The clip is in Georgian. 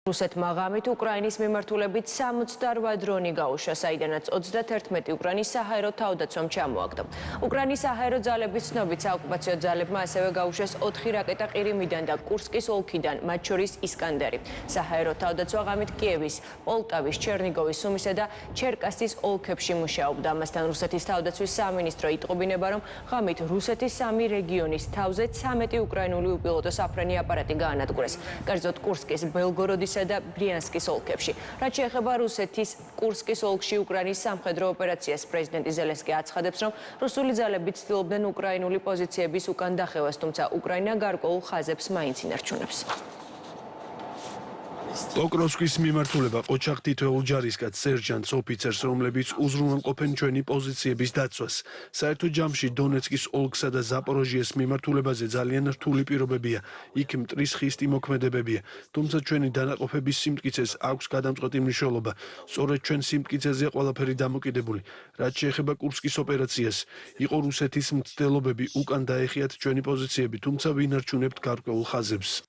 რუსეთმა ღამით უკრაინის მიმართულებით 68 დრონი გაუშვა, საიდანაც 31 უკრაინის საჰაერო თავდაცვამ ჩამოაგდო. უკრაინის საჰაერო ძალების ცნობით საოკუპაციო ძალებმა ასევე გაუშვეს 4 რაკეტა ყირიმიდან და კურსკის ოლქიდან, მათ შორის ისკანდერი. საჰაერო თავდაცვა ღამით კიევის, პოლტავის, ჩერნიგოვის, სუმისა და ჩერკასის ოლქებში მუშაობდა. ამასთან რუსეთის თავდაცვის სამინისტრო იტყობინება, რომ ღამით რუსეთის 3 რეგიონის თავზე 13 უკრაინული უპილოტო საფრენი აპარატი გაანადგურეს. კერძოდ კურსკის, ბელგოროდის და ბრიანსკის ოლქებში. რაც შეეხება რუსეთის კურსკის ოლქში უკრაინის სამხედრო ოპერაციას, პრეზიდენტი ზელენსკი აცხადებს, რომ რუსული ძალები ცდილობდნენ უკრაინული პოზიციების უკან დახევას, თუმცა უკრაინა გარკვეულ ხაზებს მაინც ინარჩუნებს. პოკროვსკის მიმართულება ოჩახ თითოეულ ჯარისკაც სერჟანტს ოფიცერს, რომლებიც უზრუნველყოფენ ჩვენი პოზიციების დაცვას. საერთო ჯამში დონეცკის ოლქსა და ზაპოროჟიეს მიმართულებაზე ძალიან რთული პირობებია. იქ მტრის ხისტი მოქმედებებია. თუმცა ჩვენი დანაყოფების სიმტკიცეს აქვს გადამწყვეტი მნიშვნელობა. სწორედ ჩვენ სიმტკიცეზე ყველაფერი დამოკიდებული. რაც შეეხება კურსკის ოპერაციას, იყო რუსეთის მცდელობები უკან დაეხიათ ჩვენი პოზიციები, თუმცა ვინარჩუნებთ გარკვეულ ხაზებს.